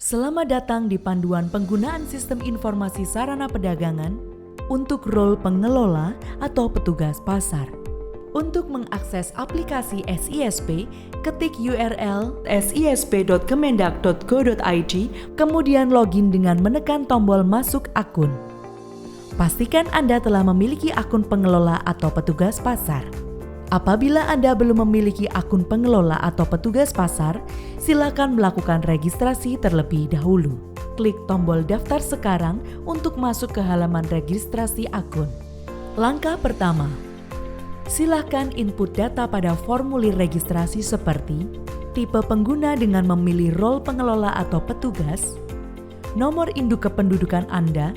Selamat datang di panduan penggunaan sistem informasi sarana perdagangan untuk role pengelola atau petugas pasar. Untuk mengakses aplikasi SISP, ketik URL sisp.kemendak.go.id, kemudian login dengan menekan tombol masuk akun. Pastikan Anda telah memiliki akun pengelola atau petugas pasar. Apabila Anda belum memiliki akun pengelola atau petugas pasar, silakan melakukan registrasi terlebih dahulu. Klik tombol daftar sekarang untuk masuk ke halaman registrasi akun. Langkah pertama, silakan input data pada formulir registrasi seperti tipe pengguna dengan memilih role pengelola atau petugas, nomor induk kependudukan Anda,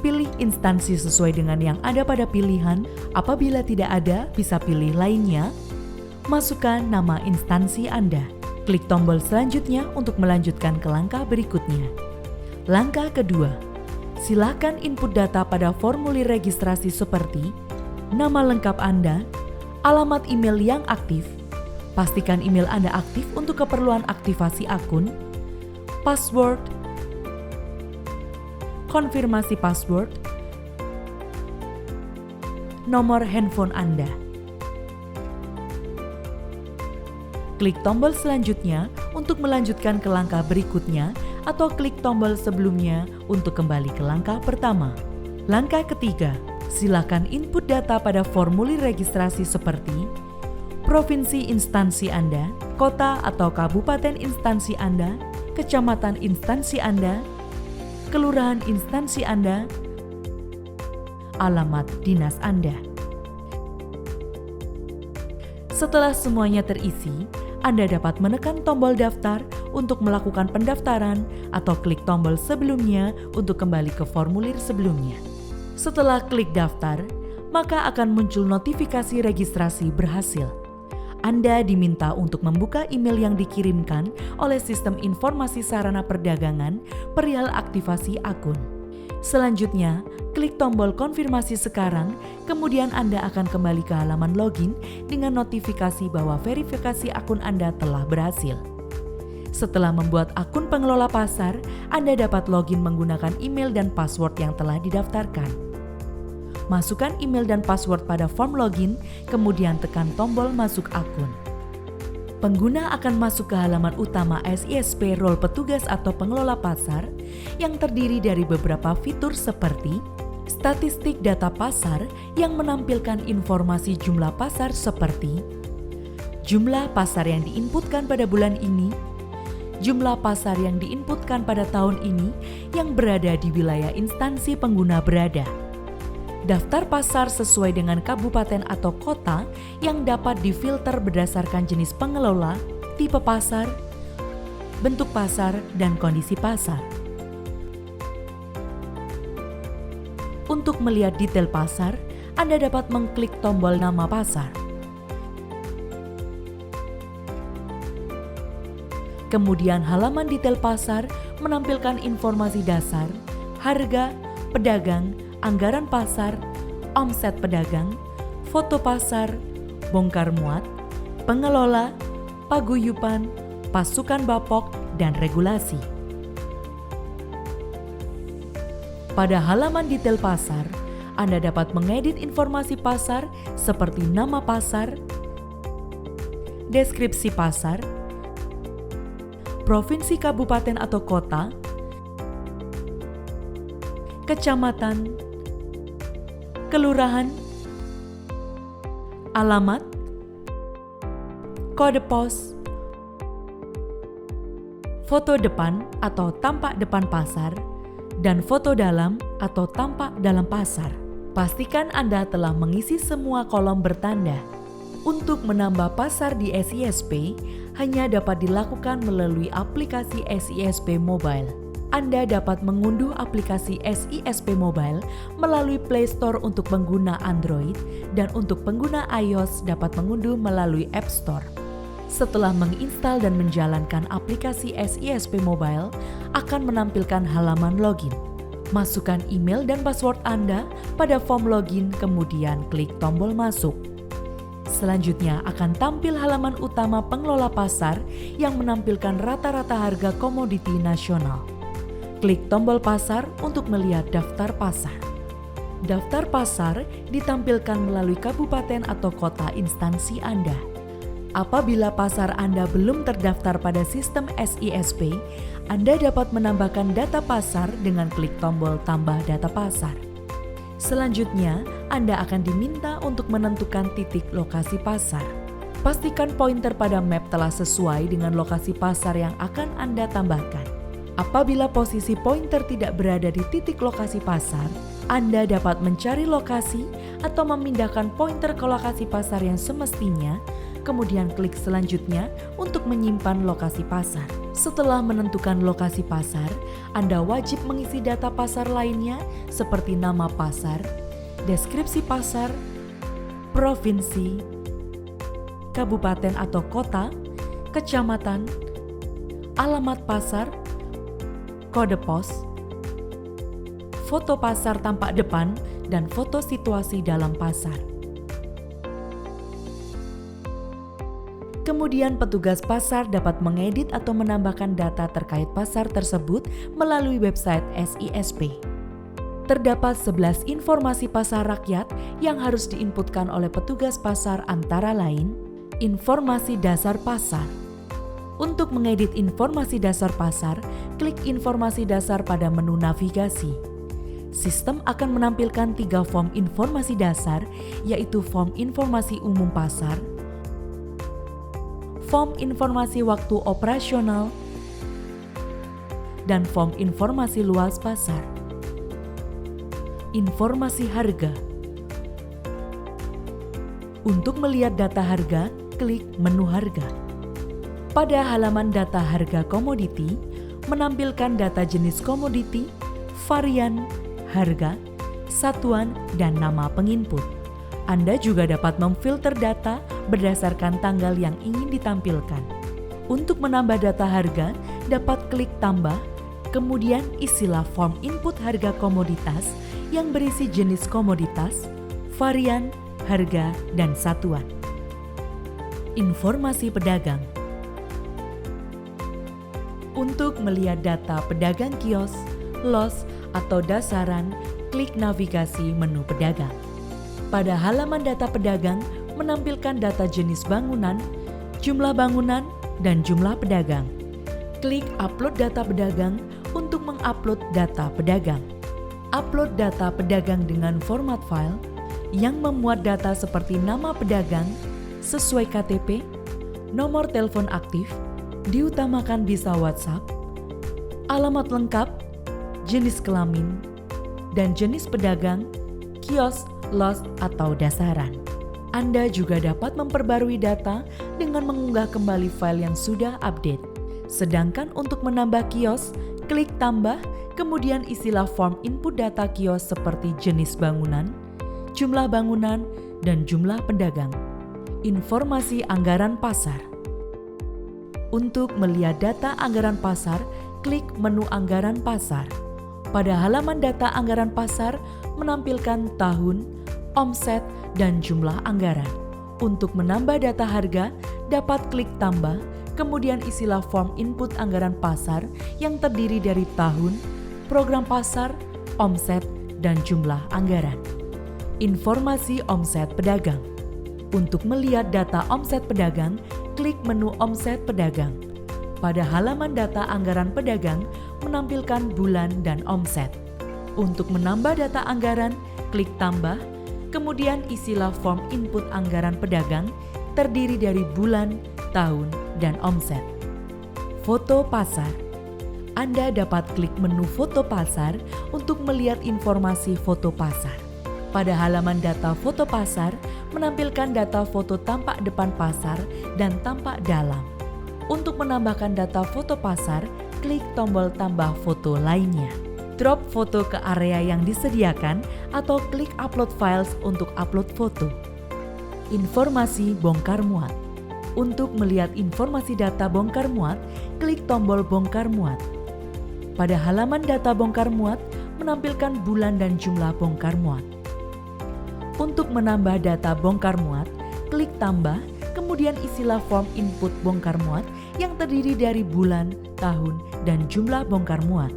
pilih instansi sesuai dengan yang ada pada pilihan. Apabila tidak ada, bisa pilih lainnya. Masukkan nama instansi Anda. Klik tombol selanjutnya untuk melanjutkan ke langkah berikutnya. Langkah kedua, silakan input data pada formulir registrasi seperti nama lengkap Anda, alamat email yang aktif, pastikan email Anda aktif untuk keperluan aktivasi akun, password, konfirmasi password, nomor handphone Anda. Klik tombol selanjutnya untuk melanjutkan ke langkah berikutnya atau klik tombol sebelumnya untuk kembali ke langkah pertama. Langkah ketiga, silakan input data pada formulir registrasi seperti provinsi instansi Anda, kota atau kabupaten instansi Anda, kecamatan instansi Anda, kelurahan instansi Anda, alamat dinas Anda. Setelah semuanya terisi, Anda dapat menekan tombol daftar untuk melakukan pendaftaran atau klik tombol sebelumnya untuk kembali ke formulir sebelumnya. Setelah klik daftar, maka akan muncul notifikasi registrasi berhasil. Anda diminta untuk membuka email yang dikirimkan oleh Sistem Informasi Sarana Perdagangan perihal aktivasi akun. Selanjutnya, klik tombol konfirmasi sekarang, kemudian Anda akan kembali ke halaman login dengan notifikasi bahwa verifikasi akun Anda telah berhasil. Setelah membuat akun pengelola pasar, Anda dapat login menggunakan email dan password yang telah didaftarkan. Masukkan email dan password pada form login, kemudian tekan tombol masuk akun. Pengguna akan masuk ke halaman utama SISP role petugas atau pengelola pasar yang terdiri dari beberapa fitur seperti statistik data pasar yang menampilkan informasi jumlah pasar seperti jumlah pasar yang diinputkan pada bulan ini, jumlah pasar yang diinputkan pada tahun ini yang berada di wilayah instansi pengguna berada, daftar pasar sesuai dengan kabupaten atau kota yang dapat difilter berdasarkan jenis pengelola, tipe pasar, bentuk pasar, dan kondisi pasar. Untuk melihat detail pasar, Anda dapat mengklik tombol nama pasar. Kemudian halaman detail pasar menampilkan informasi dasar, harga, pedagang, anggaran pasar, omset pedagang, foto pasar, bongkar muat, pengelola, paguyuban, pasukan bapok, dan regulasi. Pada halaman detail pasar, Anda dapat mengedit informasi pasar seperti nama pasar, deskripsi pasar, provinsi, kabupaten atau kota, kecamatan, kelurahan, alamat, kode pos, foto depan atau tampak depan pasar, dan foto dalam atau tampak dalam pasar. Pastikan Anda telah mengisi semua kolom bertanda. Untuk menambah pasar di SISP, hanya dapat dilakukan melalui aplikasi SISP Mobile. Anda dapat mengunduh aplikasi SISP Mobile melalui Play Store untuk pengguna Android dan untuk pengguna iOS dapat mengunduh melalui App Store. Setelah menginstal dan menjalankan aplikasi SISP Mobile, akan menampilkan halaman login. Masukkan email dan password Anda pada form login, kemudian klik tombol masuk. Selanjutnya akan tampil halaman utama pengelola pasar yang menampilkan rata-rata harga komoditi nasional. Klik tombol pasar untuk melihat daftar pasar. Daftar pasar ditampilkan melalui kabupaten atau kota instansi Anda. Apabila pasar Anda belum terdaftar pada sistem SISP, Anda dapat menambahkan data pasar dengan klik tombol tambah data pasar. Selanjutnya, Anda akan diminta untuk menentukan titik lokasi pasar. Pastikan pointer pada map telah sesuai dengan lokasi pasar yang akan Anda tambahkan. Apabila posisi pointer tidak berada di titik lokasi pasar, Anda dapat mencari lokasi atau memindahkan pointer ke lokasi pasar yang semestinya, kemudian klik selanjutnya untuk menyimpan lokasi pasar. Setelah menentukan lokasi pasar, Anda wajib mengisi data pasar lainnya seperti nama pasar, deskripsi pasar, provinsi, kabupaten atau kota, kecamatan, alamat pasar, kode pos, foto pasar tampak depan, dan foto situasi dalam pasar. Kemudian petugas pasar dapat mengedit atau menambahkan data terkait pasar tersebut melalui website SISP. Terdapat 11 informasi pasar rakyat yang harus diinputkan oleh petugas pasar antara lain, informasi dasar pasar. Untuk mengedit informasi dasar pasar, klik informasi dasar pada menu navigasi. Sistem akan menampilkan 3 form informasi dasar, yaitu form informasi umum pasar, form informasi waktu operasional, dan form informasi luas pasar. Informasi harga. Untuk melihat data harga, klik menu harga. Pada halaman data harga komoditi, menampilkan data jenis komoditi, varian, harga, satuan, dan nama penginput. Anda juga dapat memfilter data berdasarkan tanggal yang ingin ditampilkan. Untuk menambah data harga, dapat klik tambah, kemudian isilah form input harga komoditas yang berisi jenis komoditas, varian, harga, dan satuan. Informasi pedagang. Untuk melihat data pedagang kios, los, atau dasaran, klik navigasi menu pedagang. Pada halaman data pedagang, menampilkan data jenis bangunan, jumlah bangunan, dan jumlah pedagang. Klik upload data pedagang untuk mengupload data pedagang. Upload data pedagang dengan format file yang memuat data seperti nama pedagang sesuai KTP, nomor telepon aktif, diutamakan bisa WhatsApp, alamat lengkap, jenis kelamin, dan jenis pedagang, kios, los, atau dasaran. Anda juga dapat memperbarui data dengan mengunggah kembali file yang sudah update. Sedangkan untuk menambah kios, klik tambah, kemudian isilah form input data kios seperti jenis bangunan, jumlah bangunan, dan jumlah pedagang. Informasi anggaran pasar. Untuk melihat data anggaran pasar, klik menu anggaran pasar. Pada halaman data anggaran pasar, menampilkan tahun, omset, dan jumlah anggaran. Untuk menambah data harga, dapat klik tambah, kemudian isilah form input anggaran pasar yang terdiri dari tahun, program pasar, omset, dan jumlah anggaran. Informasi omset pedagang. Untuk melihat data omset pedagang, klik menu omset pedagang. Pada halaman data anggaran pedagang, menampilkan bulan dan omset. Untuk menambah data anggaran, klik tambah, kemudian isilah form input anggaran pedagang terdiri dari bulan, tahun, dan omset. Foto pasar. Anda dapat klik menu foto pasar untuk melihat informasi foto pasar. Pada halaman data foto pasar, menampilkan data foto tampak depan pasar dan tampak dalam. Untuk menambahkan data foto pasar, klik tombol tambah foto lainnya. Drop foto ke area yang disediakan atau klik upload files untuk upload foto. Informasi bongkar muat. Untuk melihat informasi data bongkar muat, klik tombol bongkar muat. Pada halaman data bongkar muat, menampilkan bulan dan jumlah bongkar muat. Untuk menambah data bongkar muat, klik tambah, kemudian isilah form input bongkar muat yang terdiri dari bulan, tahun, dan jumlah bongkar muat.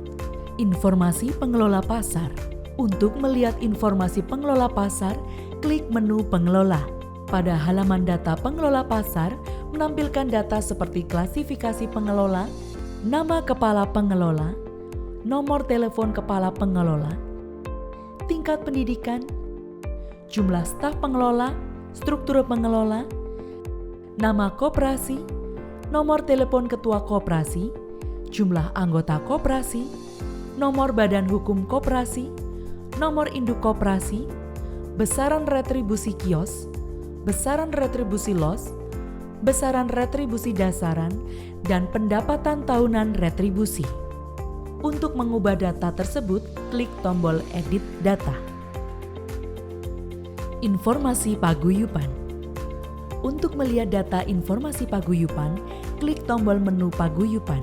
Informasi pengelola pasar. Untuk melihat informasi pengelola pasar, klik menu pengelola. Pada halaman data pengelola pasar, menampilkan data seperti klasifikasi pengelola, nama kepala pengelola, nomor telepon kepala pengelola, tingkat pendidikan, jumlah staf pengelola, struktur pengelola, nama koperasi, nomor telepon ketua koperasi, jumlah anggota koperasi, nomor badan hukum koperasi, nomor induk koperasi, besaran retribusi kios, besaran retribusi los, besaran retribusi dasaran, dan pendapatan tahunan retribusi. Untuk mengubah data tersebut, klik tombol Edit Data. Informasi paguyuban. Untuk melihat data informasi paguyuban, klik tombol menu paguyuban.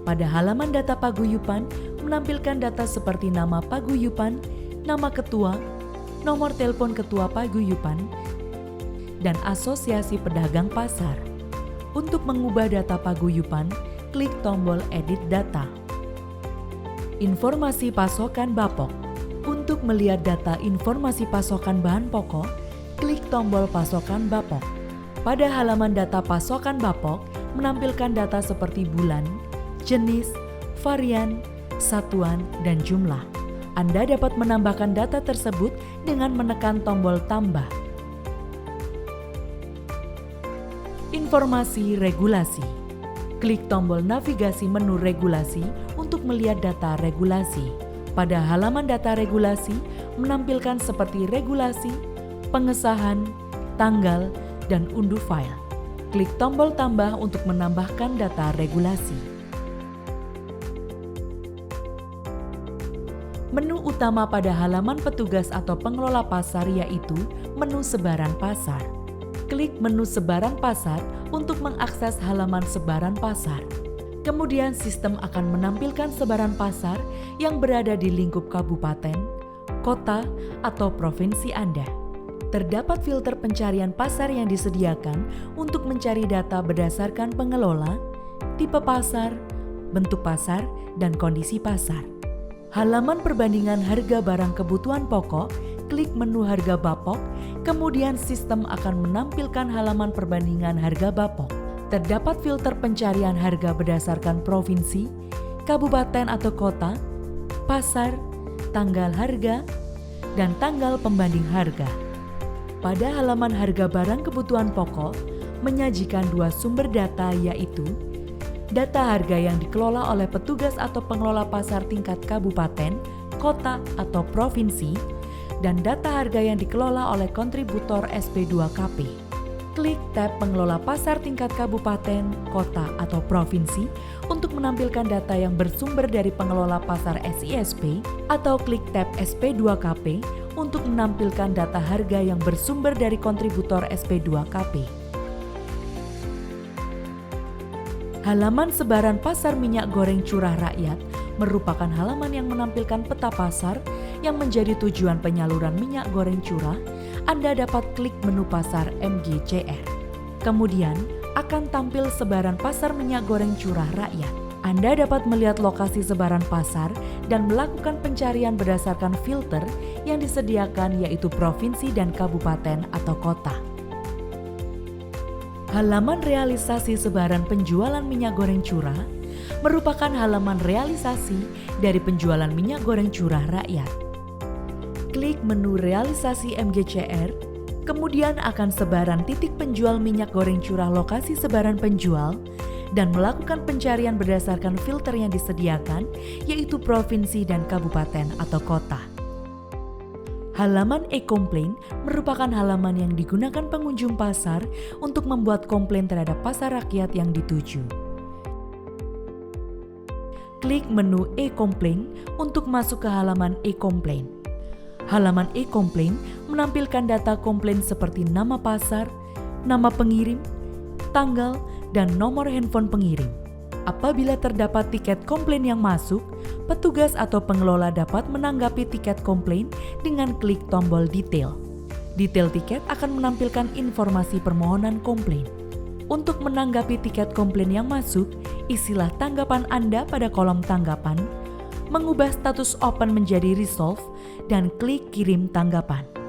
Pada halaman data paguyuban, menampilkan data seperti nama paguyuban, nama ketua, nomor telepon ketua paguyuban, dan asosiasi pedagang pasar. Untuk mengubah data paguyuban, klik tombol Edit Data. Informasi pasokan Bapok. Untuk melihat data informasi pasokan bahan pokok, klik tombol pasokan Bapok. Pada halaman data pasokan Bapok, menampilkan data seperti bulan, jenis, varian, satuan, dan jumlah. Anda dapat menambahkan data tersebut dengan menekan tombol tambah. Informasi regulasi. Klik tombol navigasi menu regulasi untuk melihat data regulasi. Pada halaman data regulasi, menampilkan seperti regulasi, pengesahan, tanggal, dan unduh file. Klik tombol tambah untuk menambahkan data regulasi. Menu utama pada halaman petugas atau pengelola pasar yaitu menu sebaran pasar. Klik menu sebaran pasar untuk mengakses halaman sebaran pasar. Kemudian sistem akan menampilkan sebaran pasar yang berada di lingkup kabupaten, kota, atau provinsi Anda. Terdapat filter pencarian pasar yang disediakan untuk mencari data berdasarkan pengelola, tipe pasar, bentuk pasar, dan kondisi pasar. Halaman perbandingan harga barang kebutuhan pokok, klik menu harga Bapok, kemudian sistem akan menampilkan halaman perbandingan harga Bapok. Terdapat filter pencarian harga berdasarkan provinsi, kabupaten atau kota, pasar, tanggal harga, dan tanggal pembanding harga. Pada halaman harga barang kebutuhan pokok, menyajikan dua sumber data yaitu data harga yang dikelola oleh petugas atau pengelola pasar tingkat kabupaten, kota, atau provinsi, dan data harga yang dikelola oleh kontributor SP2KP. Klik tab pengelola pasar tingkat kabupaten, kota, atau provinsi untuk menampilkan data yang bersumber dari pengelola pasar SISP, atau klik tab SP2KP untuk menampilkan data harga yang bersumber dari kontributor SP2KP. Halaman sebaran pasar minyak goreng curah rakyat merupakan halaman yang menampilkan peta pasar yang menjadi tujuan penyaluran minyak goreng curah. Anda dapat klik menu pasar MGCR. Kemudian akan tampil sebaran pasar minyak goreng curah rakyat. Anda dapat melihat lokasi sebaran pasar dan melakukan pencarian berdasarkan filter yang disediakan yaitu provinsi dan kabupaten atau kota. Halaman realisasi sebaran penjualan minyak goreng curah merupakan halaman realisasi dari penjualan minyak goreng curah rakyat. Klik menu realisasi MGCR, kemudian akan sebaran titik penjual minyak goreng curah lokasi sebaran penjual, dan melakukan pencarian berdasarkan filter yang disediakan, yaitu provinsi dan kabupaten atau kota. Halaman e-komplain merupakan halaman yang digunakan pengunjung pasar untuk membuat komplain terhadap pasar rakyat yang dituju. Klik menu e-komplain untuk masuk ke halaman e-komplain. Halaman e-komplain menampilkan data komplain seperti nama pasar, nama pengirim, tanggal, dan nomor handphone pengirim. Apabila terdapat tiket komplain yang masuk, petugas atau pengelola dapat menanggapi tiket komplain dengan klik tombol detail. Detail tiket akan menampilkan informasi permohonan komplain. Untuk menanggapi tiket komplain yang masuk, isilah tanggapan Anda pada kolom tanggapan, mengubah status open menjadi resolve, dan klik kirim tanggapan.